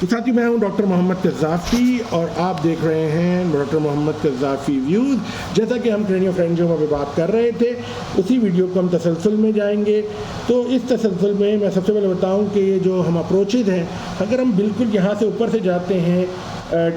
तो साथियों, मैं हूं डॉक्टर मोहम्मद कज़ाफ़ी और आप देख रहे हैं डॉक्टर मोहम्मद कज़ाफ़ी व्यूज़। जैसा कि हम क्रेनियोफैरिंजियोमा में बात कर रहे थे, उसी वीडियो को हम तसलसल में जाएंगे। तो इस तसलसल में मैं सबसे पहले बताऊं कि ये जो हम अप्रोचेज़ हैं, अगर हम बिल्कुल यहाँ से ऊपर से जाते हैं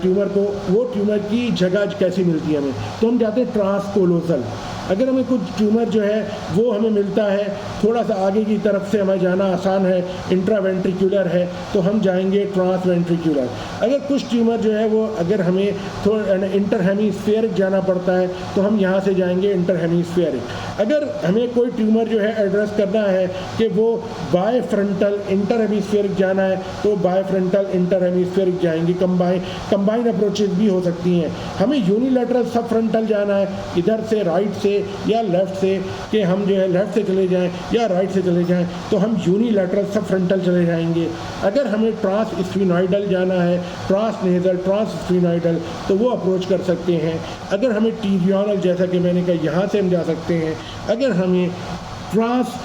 ट्यूमर को, वो ट्यूमर की जगह कैसी मिलती है हमें, तो हम जाते हैं ट्रांसकोलोसल। अगर हमें कुछ ट्यूमर जो है वो हमें मिलता है थोड़ा सा आगे की तरफ से, हमें जाना आसान है, इंट्रावेंट्रिकुलर है, तो हम जाएंगे ट्रांसवेंट्रिकुलर। अगर कुछ ट्यूमर जो है वो अगर हमें थोड़ा इंटरहेमिस्फेरिक जाना पड़ता है, तो हम यहाँ से जाएंगे इंटरहेमिस्फेरिक। अगर हमें कोई ट्यूमर जो है एड्रेस करना है कि वो बायफ्रंटल इंटरहेमिस्फेरिक जाना है, तो बायफ्रंटल इंटरहेमिस्फेरिक जाएंगे। कंबाइन अप्रोचेज भी हो सकती हैं। हमें यूनिलैटरल सब फ्रंटल जाना है, इधर से राइट से या लेफ़्ट से, कि हम जो है लेफ़्ट से चले जाएं या राइट से चले जाएं, तो हम यूनिलैटरल सब फ्रंटल चले जाएंगे। अगर हमें ट्रांस स्फीनॉइडल जाना है, ट्रांस नेज़ल, ट्रांस स्फीनॉइडल, तो वो अप्रोच कर सकते हैं। अगर हमें टीरियोनल, जैसा कि मैंने कहा, यहाँ से हम जा सकते हैं। अगर हमें ट्रांस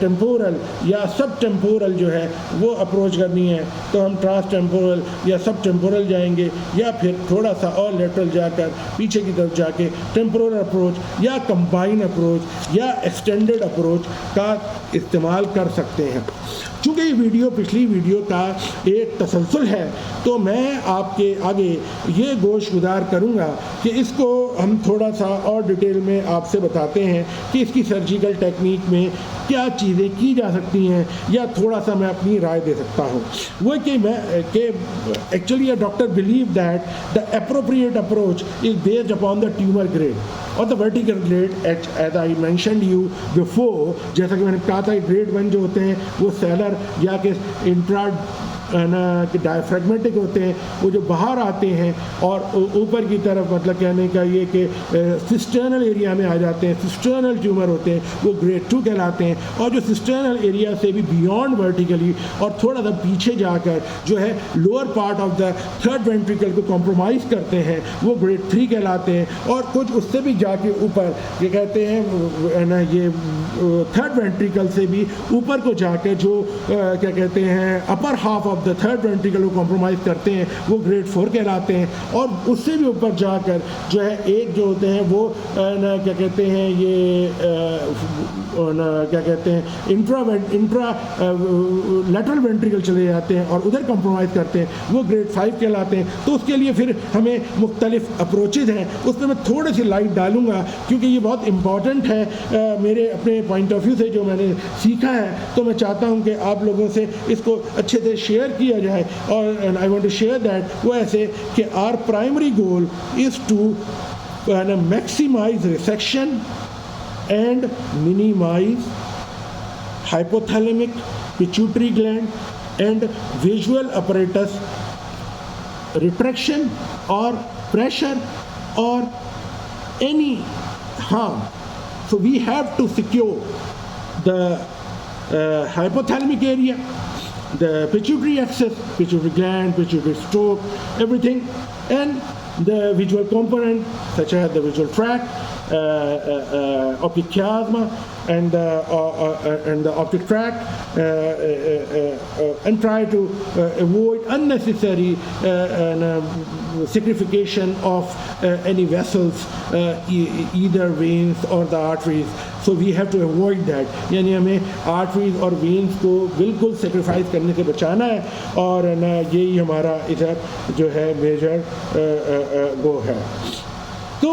टेम्पोरल या सब टेम्पोरल जो है वो अप्रोच करनी है, तो हम ट्रांस टेम्पोरल या सब टेम्पोरल जाएंगे, या फिर थोड़ा सा और लेटरल जाकर पीछे की तरफ जाके टेम्पोरल अप्रोच या कंबाइन अप्रोच या एक्सटेंडेड अप्रोच का इस्तेमाल कर सकते हैं। चूँकि ये वीडियो पिछली वीडियो का एक तसलसल है, तो मैं आपके आगे ये गोशगुजार करूँगा कि इसको हम थोड़ा सा और डिटेल में आपसे बताते हैं कि इसकी सर्जिकल टेक्निक में क्या चीज़ें की जा सकती हैं, या थोड़ा सा मैं अपनी राय दे सकता हूँ। वो कि actually a doctor believe that the appropriate approach is based upon the tumour grade और the vertical grade. As I mentioned you before, जैसा कि मैंने कहा था, ग्रेड 1 जो होते हैं वो सेलर या कि इंट्रा डायफ्रेगमेटिक होते हैं, वो जो बाहर आते हैं और ऊपर की तरफ, मतलब कहने का ये कि सिस्टर्नल एरिया में आ जाते हैं। सिस्टर्नल ट्यूमर होते हैं, वो ग्रेड 2 कहलाते हैं। और जो सिस्टर्नल एरिया से भी बियॉन्ड वर्टिकली और थोड़ा सा पीछे जाकर जो है lower part of the third ventricle को कॉम्प्रोमाइज़ करते हैं, वो ग्रेड 3 कहलाते हैं। और कुछ उससे भी जाके ऊपर ये कहते हैं ना, ये थर्ड वेंट्रिकल से भी ऊपर को जाकर जो क्या कहते हैं upper half the third ventricle को कॉम्प्रोमाइज़ करते हैं, वो ग्रेड 4 कहलाते हैं। और उससे भी ऊपर जाकर जो है एक जो होते हैं वो क्या कहते हैं, ये क्या कहते हैं इंट्रा लेटरल वेंट्रिकल चले जाते हैं और उधर कॉम्प्रोमाइज़ करते हैं, वो ग्रेड 5 कहलाते हैं। तो उसके लिए फिर हमें मुख्तलिफ अप्रोचेज़ हैं, उसमें मैं थोड़ी सी लाइट डालूँगा क्योंकि ये बहुत इम्पॉर्टेंट है मेरे अपने पॉइंट ऑफ व्यू से जो मैंने सीखा है। तो मैं चाहता हूँ कि आप लोगों से इसको अच्छे से शेयर किया जाए। और I want to share that वो ऐसे कि our primary goal is to maximise resection and minimise hypothalamic pituitary gland and visual apparatus retraction or pressure or any harm. So we have to secure the hypothalamic area, the pituitary axis, pituitary gland, pituitary stalk, everything, and the visual component such as the visual tract, optic chiasma, and the optic tract, and try to avoid unnecessary sacrification of any vessels, either veins or the arteries. So we have to avoid that. यानी हमें arteries और veins को बिल्कुल sacrifice करने से बचाना है, और ना यही हमारा इधर जो है मेजर वो है। तो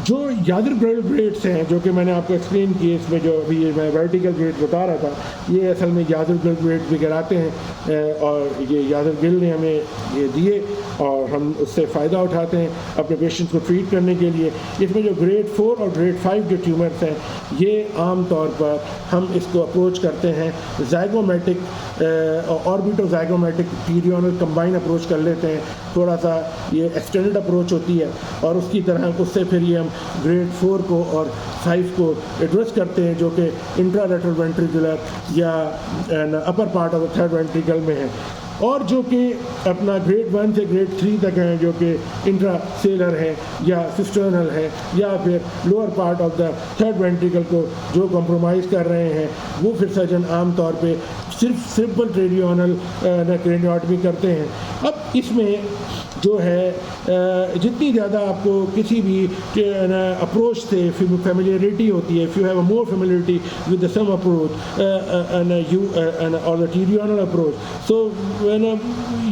जो यादर ग्रेड्स हैं जो कि मैंने आपको एक्सप्लेन किए, इसमें जो अभी ये मैं वर्टिकल ग्रेड बता रहा था, ये असल में यादर ग्रेड भी कहलाते हैं। और ये यादर गिल ने हमें ये दिए और हम उससे फ़ायदा उठाते हैं अपने पेशेंट्स को ट्रीट करने के लिए। इसमें जो ग्रेड 4 और ग्रेड 5 जो ट्यूमर्स हैं, ये आम तौर पर हम इसको अप्रोच करते हैं ज़ाइगोमेटिक ऑर्बिटोज़ाइगोमेटिक पीरियोनल कंबाइन अप्रोच कर लेते हैं। थोड़ा सा ये एक्सटेंडेड अप्रोच होती है, और उसकी तरह उससे फिर ये हम ग्रेड 4 को और 5 को एड्रेस करते हैं, जो कि इंट्रालेटरल वेंट्रिकुलर या upper part of the third ventricle में है। और जो कि अपना ग्रेड 1 से ग्रेड 3 तक हैं, जो कि इंट्रासेलर है या सिस्टर्नल है, या फिर lower part of the third ventricle को जो कॉम्प्रोमाइज़ कर रहे हैं, वो फिर सर्जन आम तौर पे सिर्फ सिंपल क्रेनियोनल क्रेनियोटमी करते हैं। अब इसमें जो है जितनी ज़्यादा आपको किसी भी अप्रोच से फेमिलियरिटी होती है, if you have a more familiarity with the some approach और the pterional approach, so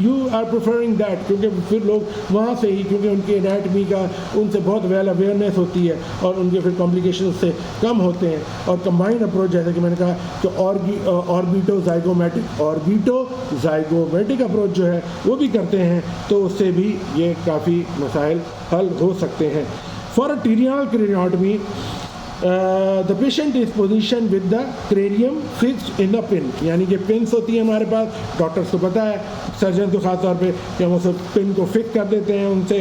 you are preferring that, क्योंकि फिर लोग वहाँ से ही, क्योंकि उनकी एनाटमी का उनसे बहुत वेल अवेयरनेस होती है और उनके फिर कॉम्प्लिकेशन से कम होते हैं। और कंबाइंड अप्रोच, जैसे कि मैंने कहा, तो ऑर्बिटो ज़ाइगोमेटिक अप्रोच जो है वो भी करते हैं, तो उससे भी ये काफ़ी मसाइल हल हो सकते हैं। For a pterional craniotomy the patient is position with the cranium fixed in the pin, यानी कि पिन्स होती है हमारे पास, डॉक्टर्स को पता है, सर्जन को ख़ास तौर पे कि हम उस पिन को फिक्स कर देते हैं, उनसे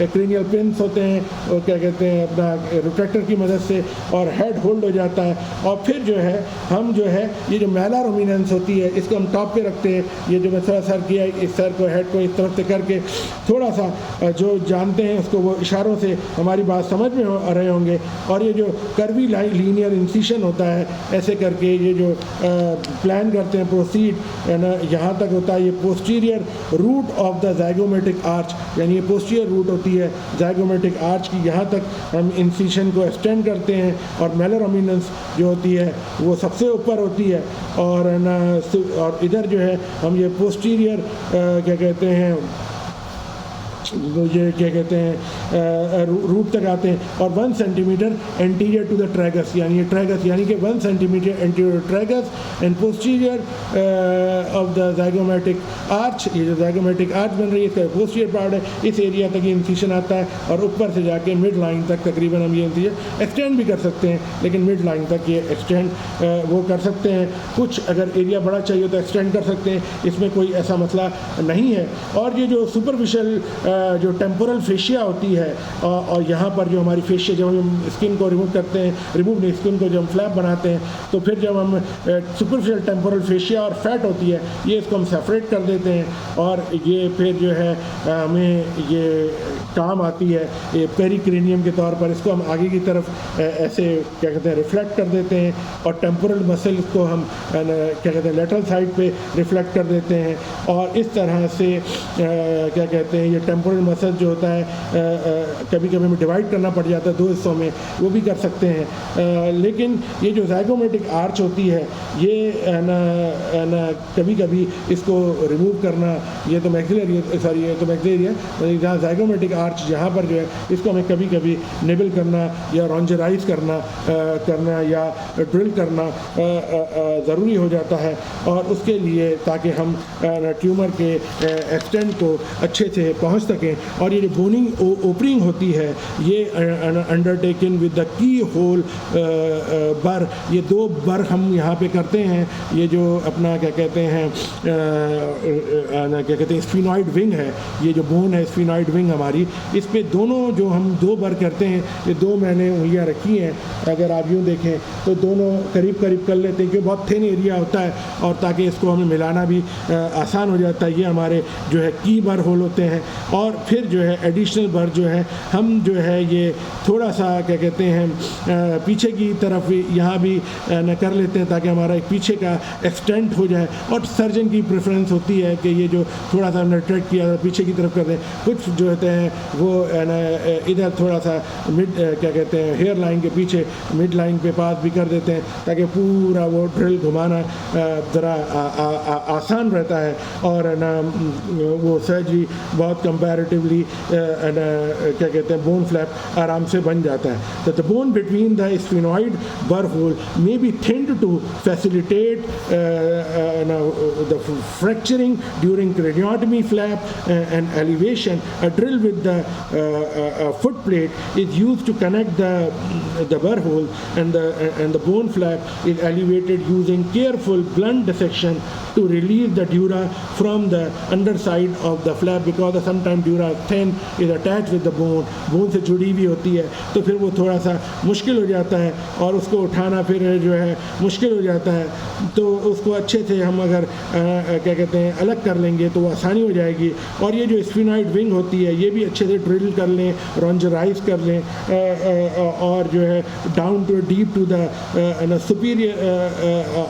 क्रेनियल पिन्स होते हैं, और क्या कहते हैं अपना रिट्रैक्टर की मदद से, और हेड होल्ड हो जाता है। और फिर जो है हम जो है ये जो मैला रोमिनेंस होती है, इसको हम टॉप पे रखते हैं। ये जो मैं थोड़ा सर किया, इस सर को हेड को इस तरफ से करके थोड़ा सा जो जानते हैं उसको वो इशारों से हमारी बात समझ में आ रहे होंगे। और ये जो कर्वी लीनियर इंसिशन होता है, ऐसे करके ये जो प्लान करते हैं प्रोसीड, यहाँ तक होता है ये posterior root of the zygomatic arch, यानी ये पोस्टीरियर रूट होती है ज़ाइगोमेटिक आर्च की, यहाँ तक हम इंसिशन को एक्सटेंड करते हैं। और मैलोरोमिनेंस जो होती है वो सबसे ऊपर होती है, और इधर जो है हम ये पोस्टीरियर क्या कहते हैं, ये क्या कहते हैं रूट तक आते हैं। और 1 centimetre anterior to the tragus, यानी ये ट्रैगस, यानी कि 1 centimetre anterior tragus and posterior of the zygomatic arch. ये जो ज़ाइगोमेटिक आर्च बन रही है इसका पोस्टीरियर पार्ट है, इस एरिया तक ये इंसिशन आता है, और ऊपर से जाके मिड लाइन तक तकरीबन हम ये इंसिशन एक्सटेंड भी कर सकते हैं, लेकिन मिड लाइन तक ये एक्सटेंड वो कर सकते हैं। कुछ अगर एरिया बड़ा चाहिए तो एक्सटेंड कर सकते हैं, इसमें कोई ऐसा मसला नहीं है। और ये जो सुपरफिशियल जो टेम्पोरल फेशिया होती है, और यहाँ पर जो हमारी फेशिया, जब हम स्किन को रिमूव करते हैं, रिमूव नहीं, स्किन को जब हम फ्लैप बनाते हैं, तो फिर जब हम सुपरफिशियल टेम्पोरल फेशिया और फैट होती है, ये इसको हम सेपरेट कर देते हैं, और ये फिर जो है हमें ये काम आती है ये पेरिक्रेनियम के तौर पर। इसको हम आगे की तरफ ऐसे क्या कहते हैं रिफ्लेक्ट कर देते हैं, और टेम्पोरल मसल को हम क्या कहते हैं लेटरल साइड पे रिफ्लेक्ट कर देते हैं। और इस तरह से क्या कहते हैं ये टेम्पोरल मसल जो होता है कभी कभी हमें डिवाइड करना पड़ जाता है 2 हिस्सों में, वो भी कर सकते हैं। लेकिन ये जो ज़ाइगोमेटिक आर्च होती है, ये ना कभी कभी इसको रिमूव करना, ये तो मैक्सिलरी, सॉरी ये तो मैक्सिलरी है, जहाँ ज़ाइगोमेटिक आर्च जहाँ पर जो है इसको हमें कभी कभी निबल करना या रॉन्जराइज करना या ड्रिल करना ज़रूरी हो जाता है। और उसके लिए ताकि हम ट्यूमर के एक्सटेंट को अच्छे से पहुँच सकें। और ये जो बोनिंग ओपनिंग होती है, ये undertaken with the key hole burr, ये 2 बर हम यहाँ पे करते हैं। ये जो अपना क्या कहते हैं स्फिनॉइड विंग है, ये जो बोन है स्फिनॉइड विंग हमारी, इस पे दोनों जो हम 2 बर करते हैं, ये 2 मैंने उंगलियाँ रखी हैं, अगर आप यूँ देखें तो दोनों करीब करीब कर लेते हैं, क्योंकि बहुत थिन एरिया होता है, और ताकि इसको हमें मिलाना भी आसान हो जाता है। ये हमारे जो है की बर होल होते हैं। और फिर जो है एडिशनल बर जो है हम जो है ये थोड़ा सा क्या कहते हैं पीछे की तरफ यहाँ भी न कर लेते हैं, ताकि हमारा एक पीछे का एक्सटेंट हो जाए। और सर्जन की प्रेफरेंस होती है कि ये जो थोड़ा सा हमने ट्रैक किया पीछे की तरफ कर दें। कुछ जो होते हैं वो इधर थोड़ा सा मिड क्या कहते हैं हेयर लाइन के पीछे मिड लाइन पे पास भी कर देते हैं, ताकि पूरा वो ड्रिल घुमाना ज़रा आसान रहता है, और ना वो सर्जरी बहुत कंपैरेटिवली क्या कहते हैं बोन फ्लैप आराम से बन जाता है। तो the bone between the sphenoid burr hole may be thinned to facilitate the fracturing during craniotomy flap and elevation. A drill with the foot plate is used to connect the burr hole, and the bone flap is elevated using careful blunt dissection to release the dura from the underside of the flap, because sometimes dura thin is attached with the bone से जुड़ी हुई होती है, तो फिर वो थोड़ा सा मुश्किल हो जाता है और उसको उठाना फिर जो है मुश्किल हो जाता है। तो उसको अच्छे से हम अगर क्या कहते हैं अलग कर लेंगे तो वो आसानी हो जाएगी। और ये जो स्फिनॉइड विंग होती है ये भी अच्छे से ड्रिल कर लें, रॉन्जराइज कर लें और जो है down to deep to the superior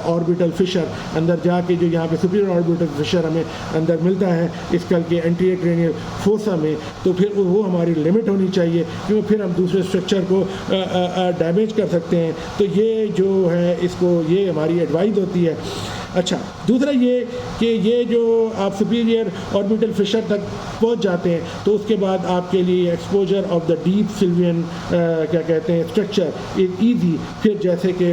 orbital fissure, अंदर जाके जो यहाँ पे सुपीरियर ऑर्बिटल फिशर हमें अंदर मिलता है स्कल के एंटीरियर क्रेनियल फोसा में, तो फिर वो हमारी लिमिट होनी चाहिए, क्योंकि फिर हम दूसरे स्ट्रक्चर को डैमेज कर सकते हैं। तो ये जो है इसको ये हमारी एडवाइस होती है। अच्छा, दूसरा ये कि ये जो आप सुपीरियर ऑर्बिटल फिशर तक पहुंच जाते हैं तो उसके बाद आपके लिए exposure of the deep Sylvian क्या कहते हैं स्ट्रक्चर इज ईजी। फिर जैसे कि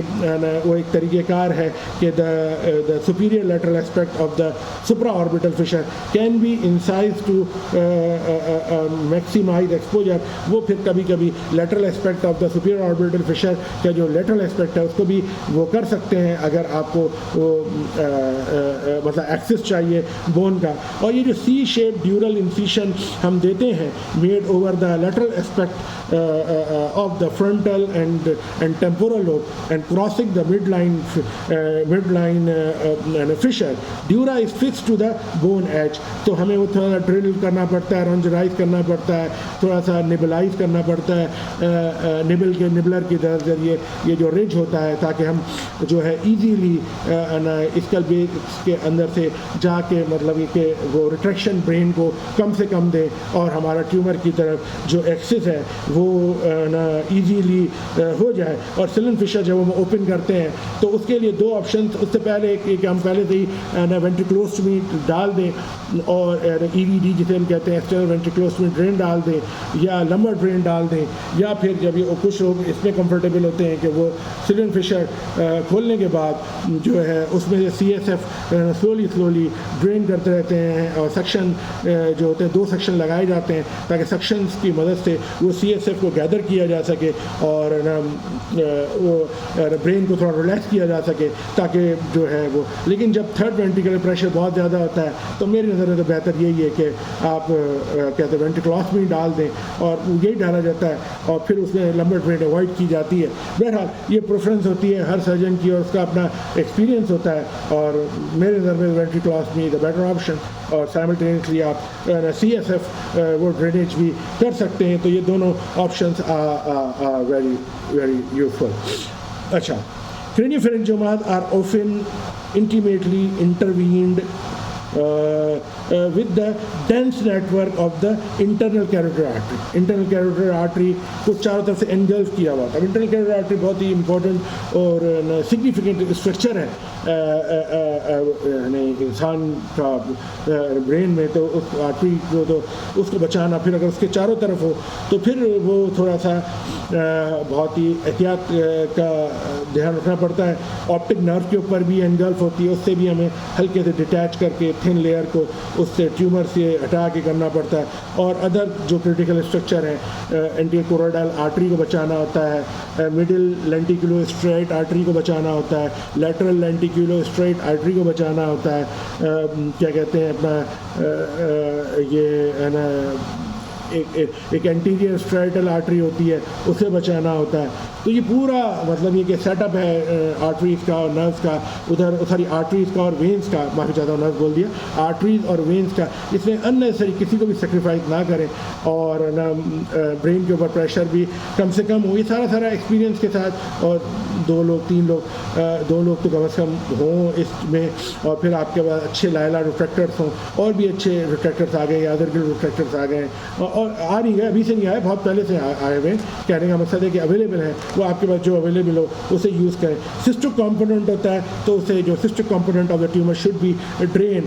वो एक तरीक़ेकार है कि the superior lateral aspect of the supra orbital fissure can be incise to maximise exposure. वो फिर कभी कभी lateral aspect of the superior orbital fissure का जो लेटरल एस्पेक्ट है उसको भी वो कर सकते हैं अगर आपको वो मतलब एक्सेस चाहिए बोन का। और ये जो सी शेप ड्यूरल इंसिशन हम देते हैं made over the lateral aspect of the frontal and temporal lobe and crossing the mid line fissure, dura is fix to the bone edge. तो हमें वो थोड़ा सा ड्रिल करना पड़ता है, रॉन्जराइज करना पड़ता है, थोड़ा सा निबलाइज करना पड़ता है निबलर के जरिए ये जो रिज होता है, ताकि हम जो है ईजीली स्कल बेस के अंदर से जाके मतलब ये कि वो रिट्रैक्शन ब्रेन को कम से कम दें और हमारा ट्यूमर की तरफ जो एक्सेस है वो ना ईजीली हो जाए। और सिलन फिशर जब हम ओपन करते हैं तो उसके लिए दो ऑप्शन, उससे पहले एक हम पहले से ही ना वेंट्रिकुलोस्टमी डाल दें और ईवीडी जिसे हम कहते हैं एक्सटर्नल वेंट्रिकुलोस्टमी ड्रेन डाल दें या लंबर ड्रेन डाल दें, या फिर जब ये कुछ लोग इसमें कंफर्टेबल होते हैं कि वो सिलन फिशर खोलने के बाद जो है उसमें CSF स्लोली ड्रेन करते रहते हैं और सक्शन जो होते हैं 2 सक्शन लगाए जाते हैं ताकि सक्शंस की मदद से वो CSF को गैदर किया जा सके और वो ब्रेन को थोड़ा रिलैक्स किया जा सके ताकि जो है वो। लेकिन जब थर्ड वेंट्रिकुलर प्रेशर बहुत ज़्यादा होता है तो मेरी नज़र में तो बेहतर यही है कि आप कहते हैं वेंट्रिकुलोस्टमी डाल दें और यही डाला जाता है और फिर उसमें लंबर ड्रेन अवॉइड की जाती है। बहरहाल ये प्रेफरेंस होती है हर सर्जन की और उसका अपना एक्सपीरियंस होता है, और मेरे नज़र में वेंट्रिकुलोस्टमी द बेटर ऑप्शन। और साइमल्टेनियसली आप CSF वो ड्रेनेज भी कर सकते हैं। तो ये दोनों ऑप्शंस वेरी वेरी यूजफुल। अच्छा, craniopharyngioma are often intimately intervened with the dense network of the internal carotid artery. Internal carotid artery को चारों तरफ से engulf किया हुआ था। इंटरनल कैरोटिड आर्टरी बहुत ही इम्पोर्टेंट और सिग्निफिकेंट स्ट्रक्चर है इंसान का ब्रेन में। तो उस आर्टरी को तो उसको बचाना, फिर अगर उसके चारों तरफ हो तो फिर वो थोड़ा सा बहुत ही एहतियात का ध्यान रखना पड़ता है। ऑप्टिक नर्व के ऊपर भी एनगल्फ होती है, उससे भी हमें हल्के से डिटैच करके थिन लेयर को उससे ट्यूमर से हटा के करना पड़ता है। और अदर जो क्रिटिकल स्ट्रक्चर हैं, एंटीरियर कोरोइडल आर्टरी को बचाना होता है, मिडिल लेंटिकुलोस्ट्रेट आर्टरी को बचाना होता है, लैटरल लेंटिकुलोस्ट्रेट आर्टरी को बचाना होता है, क्या कहते हैं अपना ये है ना एक एंटीरियर स्ट्राइटल आर्टरी होती है, उसे बचाना होता है। तो ये पूरा मतलब ये कि सेटअप है आर्टरीज़ का और नर्व्स का, उधर सॉरी आर्टरीज़ का और वेंस का, माफ़ी चाहता हूँ नर्व बोल दिया, आर्टरीज़ और वेंस का। इसमें अननेसेसरी किसी को भी सेक्रीफाइस ना करें और ना ब्रेन के ऊपर प्रेशर भी कम से कम हो। ये सारा एक्सपीरियंस के साथ, और 2 लोग 3 लोग 2 लोग तो कम से कम हों इसमें, और फिर आपके पास अच्छे लायला रिफ्रैक्टर्स हों। और भी अच्छे रिफ्रैक्टर्स आ गए, यादरगिल रिफ्रैक्टर्स आ गए और आ नहीं गए, अभी से नहीं आए, बहुत पहले से आए हुए। कहने का मकसद है कि अवेलेबल है, वो आपके पास जो अवेलेबल हो उसे यूज़ करें। सिस्टिक कंपोनेंट होता है तो उसे जो cystic component of the tumour should be drain,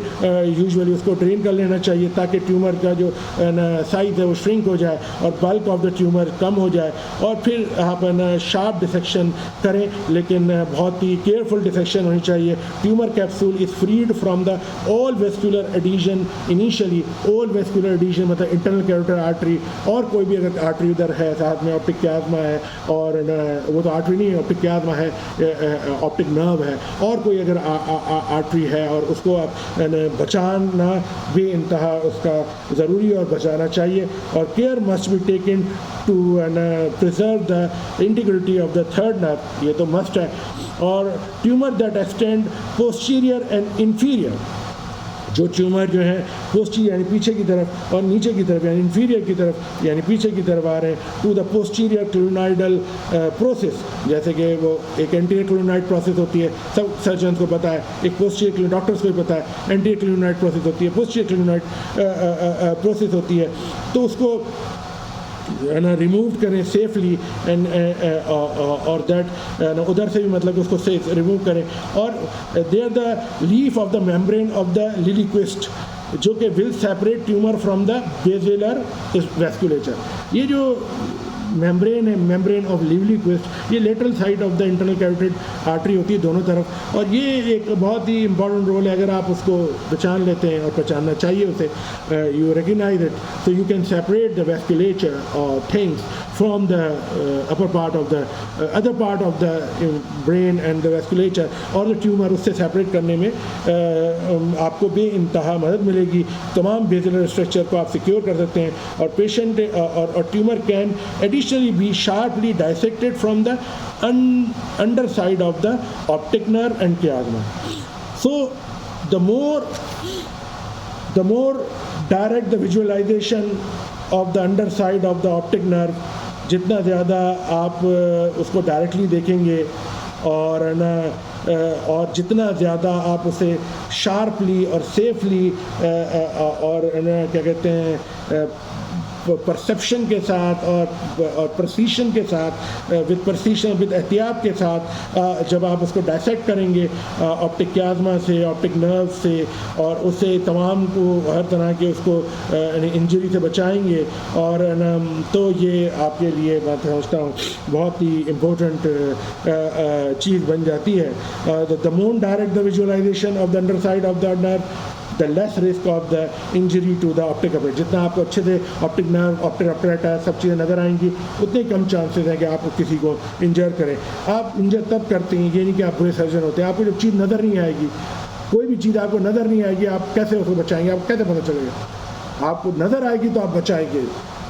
usually उसको ड्रेन कर लेना चाहिए ताकि ट्यूमर का जो साइज़ है वो श्रिंक हो जाए और बल्क ऑफ द ट्यूमर कम हो जाए। और फिर आप शार्प डिसेक्शन करें, लेकिन बहुत ही केयरफुल डिसेक्शन होनी चाहिए। Tumour capsule is freed from the all vascular adhesion initially. All vascular adhesion मतलब इंटरनल कैरोटिड पेशियर आर्टरी और कोई भी अगर आर्टरी उधर है साथ में, ऑप्टिक क्याज़्मा है, और वो तो आर्टरी नहीं है, ऑप्टिक क्याज़्मा है, ऑप्टिक नर्व है, और कोई अगर आर्टरी है और उसको आप बचाना भी इंतहा उसका ज़रूरी और बचाना चाहिए। और care must be taken to preserve the integrity of the third nerve, ये तो मस्ट है। और tumour that extend posterior and inferior, जो ट्यूमर जो है पोस्टीरियर यानी पीछे की तरफ और नीचे की तरफ यानी इंफीरियर की तरफ यानी पीछे की तरफ आ रहे हैं, टू द पोस्टीरियर क्लोनाइडल प्रोसेस, जैसे कि वो एक एंटीरियर क्लोनाइड प्रोसेस होती है, सब सर्जन को पता है, एक पोस्टीरियर डॉक्टर्स को भी पता है, एंटीरियर क्लोनाइड प्रोसेस होती है, पोस्टीरियर क्लोनाइड प्रोसेस होती है, तो उसको ना रिमूव करें सेफली एंड और दैट उधर से भी मतलब उसको से रिमूव करें। और there the leaf of the membrane of the Liliequist, जो कि will separate tumour from the basilar vasculature. ये जो मेम्ब्रेन है, मेम्ब्रेन ऑफ लिलिक्विस्ट, ये lateral side of the internal carotid artery होती है दोनों तरफ, और ये एक बहुत ही इंपॉर्टेंट रोल है। अगर आप उसको पहचान लेते हैं और पहचानना चाहिए उसे, you recognise it, so you can separate the vasculature or things from the upper part of the other part of the brain and the vasculature और the tumor, उससे सेपरेट करने में आपको बेइंतहा मदद मिलेगी। तमाम बेसिलर स्ट्रक्चर को आप सिक्योर कर सकते हैं, और पेशेंट और tumour can additionally be sharply dissected from the under side of the optic nerve and chiasma. So the more direct the visualization of the underside of the optic nerve, जितना ज़्यादा आप उसको directly देखेंगे और ना और जितना ज़्यादा आप उसे शार्पली और सेफली और ना क्या कहते हैं परसेप्शन के साथ और प्रसीशन के साथ, विद प्रसीशन विद एहतियात के साथ जब आप उसको डायसेक्ट करेंगे ऑप्टिक क्याज़्मा से, ऑप्टिक नर्व से, और उससे तमाम को हर तरह के उसको इंजरी से बचाएंगे, और तो ये आपके लिए मैं समझता हूँ बहुत ही इम्पोर्टेंट चीज़ बन जाती है। The more direct the visualisation of the under side of the nerve, the less risk of the injury to the optic apparatus. जितना आपको अच्छे से ऑप्टिक नर्व, ऑप्टिक अपरेटस सब चीज़ें नज़र आएंगी, उतने कम चांसेस हैं कि आप किसी को इंजर करें। आप इंजर तब करते हैं, ये नहीं कि आप बुरे सर्जन होते हैं, आपको जब चीज़ नज़र नहीं आएगी, कोई भी चीज़ आपको नज़र नहीं आएगी, आप कैसे उसको बचाएंगे, आपको कैसे पता चलेगा? आपको नज़र आएगी तो आप बचाएंगे।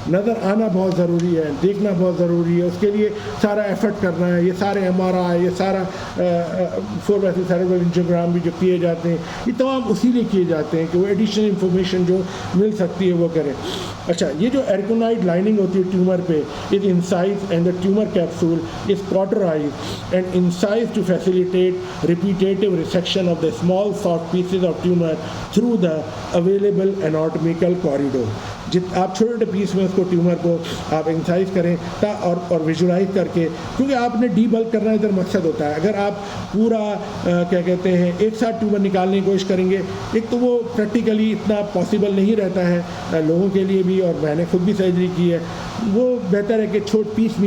नज़र आना बहुत ज़रूरी है, देखना बहुत ज़रूरी है, उसके लिए सारा एफर्ट करना है। ये सारे MRI, ये सारा 4 सेरेब्रल एंजियोग्राम भी जो किए जाते हैं, ये तमाम उसी लिए किए जाते हैं कि वो एडिशनल इंफॉर्मेशन जो मिल सकती है वो करें। अच्छा, ये जो एरिकोनाइड लाइनिंग होती है ट्यूमर पे, is incise and the tumour capsule is cauterise and incise to facilitate repetitive resection of the small soft pieces of tumour through the available anatomical corridor. आप छोटे छोटे पीस में उसको ट्यूमर को आप इंसाइज करें और विजुलाइज करके, क्योंकि आपने डीबल्क करना इधर मकसद होता है। अगर आप पूरा क्या कहते हैं एक साथ ट्यूमर निकालने की कोशिश करेंगे, एक तो वो प्रैक्टिकली इतना पॉसिबल नहीं रहता है लोगों के लिए भी, और मैंने खुद भी सर्जरी की है। वो बेहतर है कि पीस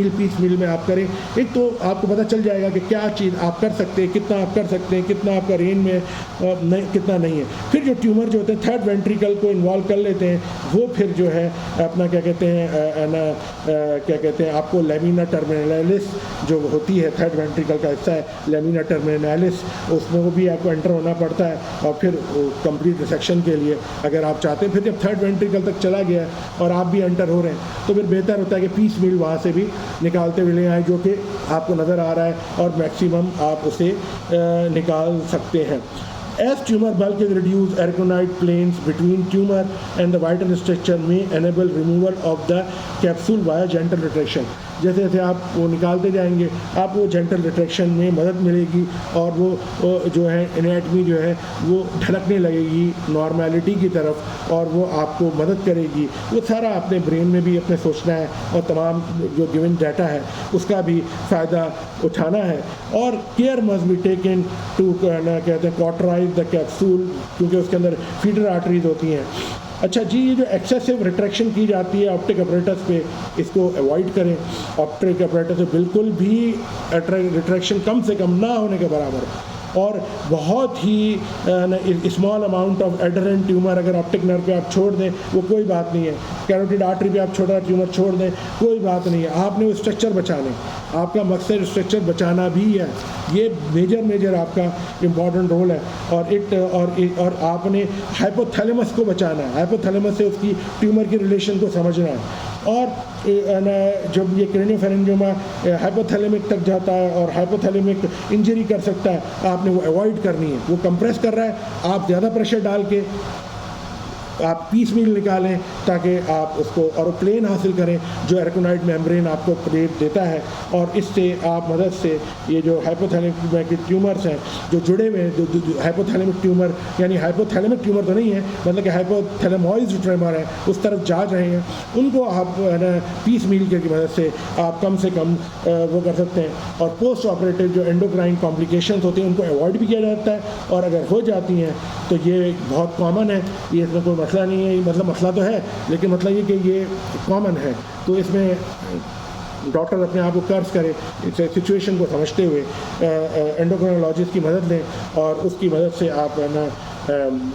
मील में आप करें। एक तो आपको पता चल जाएगा कि क्या चीज़ आप कर सकते हैं, कितना आप कर सकते हैं, कितना आपका रेंज में नहीं, कितना नहीं है। फिर जो ट्यूमर जो होते हैं थर्ड वेंट्रिकल को इन्वॉल्व कर लेते हैं, वो फिर जो है अपना क्या कहते हैं आपको लेमिना टर्मिनालिस जो होती है, थर्ड वेंट्रिकल का हिस्सा है लेमिना टर्मिनालिस, उसमें वो भी आपको एंटर होना पड़ता है, और फिर कंप्लीट रिसेक्शन के लिए अगर आप चाहते हैं। फिर जब थर्ड वेंट्रिकल तक चला गया और आप भी एंटर हो रहे हैं, तो फिर बेहतर होता है कि पीस मील वहाँ से भी निकालते हुए ले आए, जो कि आपको नज़र आ रहा है, और मैक्सिमम आप उसे निकाल सकते हैं। As tumor bulk is reduced, aragonite planes between tumor and the vital structure may enable removal of the capsule via gentle retraction. जैसे जैसे आप वो निकालते जाएंगे, आप वो जेंटल रिट्रैक्शन में मदद मिलेगी, और वो जो है एनाटमी जो है वो ढलकने लगेगी नॉर्मैलिटी की तरफ, और वो आपको मदद करेगी। वो सारा अपने ब्रेन में भी अपने सोचना है, और तमाम जो गिवन डाटा है उसका भी फ़ायदा उठाना है। और care must be taken to कहते हैं कॉटराइज द कैप्सूल, क्योंकि उसके अंदर फीडर आर्टरीज होती हैं। अच्छा जी, ये जो एक्सेसिव रिट्रैक्शन की जाती है ऑप्टिक अपरेटस पे, इसको अवॉइड करें। ऑप्टिक अपरेटस से बिल्कुल भी रिट्रैक्शन कम से कम ना होने के बराबर, और बहुत ही स्मॉल अमाउंट ऑफ एडरेंट ट्यूमर अगर ऑप्टिक नर्व पे आप छोड़ दें, वो कोई बात नहीं है। कैरोटिड आर्टरी पे आप छोटा ट्यूमर छोड़ दें, कोई बात नहीं है, आपने वो स्ट्रक्चर बचाने, आपका मकसद स्ट्रक्चर बचाना भी है। ये मेजर आपका इम्पॉर्टेंट रोल है। और आपने हाइपोथैलेमस को बचाना है, हाइपोथैलेमस से उसकी ट्यूमर की रिलेशन को समझना है। और जब ये क्रेनियोफैरिंजियोमा हाइपोथैलेमिक तक जाता है और हाइपोथैलेमिक इंजरी कर सकता है, आपने वो अवॉइड करनी है। वो कंप्रेस कर रहा है, आप ज़्यादा प्रेशर डाल के आप पीस मील निकालें ताकि आप उसको और प्लेन हासिल करें जो एरिकोनॉइड मेम्ब्रेन आपको प्लेट देता है। और इससे आप मदद से ये जो हाइपोथैलेमिक के ट्यूमर्स हैं जो जुड़े हुए हैं, जो हाइपोथैलेमिक ट्यूमर, यानी हाइपोथैलेमिक ट्यूमर तो नहीं है, मतलब कि हाइपोथैलेमॉइड ट्यूमर है, उस तरफ जा रहे हैं, उनको आप पीस मील की मदद से आप कम से कम वो कर सकते हैं। और पोस्ट ऑपरेटिव जो एंडोक्राइन कॉम्प्लिकेशंस होती हैं उनको अवॉइड भी किया जाता है। और अगर हो जाती हैं तो ये बहुत कॉमन है, ये इसमें कोई मसला नहीं है, मतलब मसला तो है लेकिन मतलब ये कि ये कॉमन है। तो इसमें डॉक्टर अपने आप को कर्ज करे, इस सिचुएशन को समझते हुए एंडोक्राइनोलॉजिस्ट की मदद लें और उसकी मदद से आप ना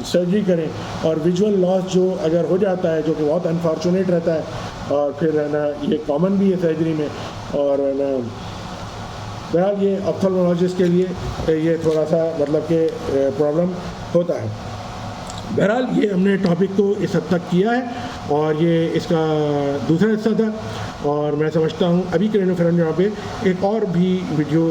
सर्जरी करें। और विजुअल लॉस जो अगर हो जाता है, जो कि बहुत अनफॉर्चुनेट रहता है और फिर है ना ये कॉमन भी है सर्जरी में, और ना बहरहाल ये ऑप्थेल्मोलॉजिस्ट के लिए ये थोड़ा सा मतलब कि प्रॉब्लम होता है। बहरहाल ये हमने टॉपिक को इस हद तक किया है और ये इसका दूसरा हिस्सा था। और मैं समझता हूँ अभी क्रेनियोफैरिंजियोमा पे एक और भी वीडियो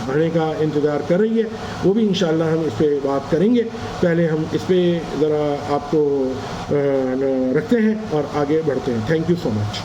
बढ़ने का इंतज़ार कर रही है, वो भी इंशाल्लाह हम इस पर बात करेंगे। पहले हम इस पर ज़रा आपको रखते हैं और आगे बढ़ते हैं। Thank you so much.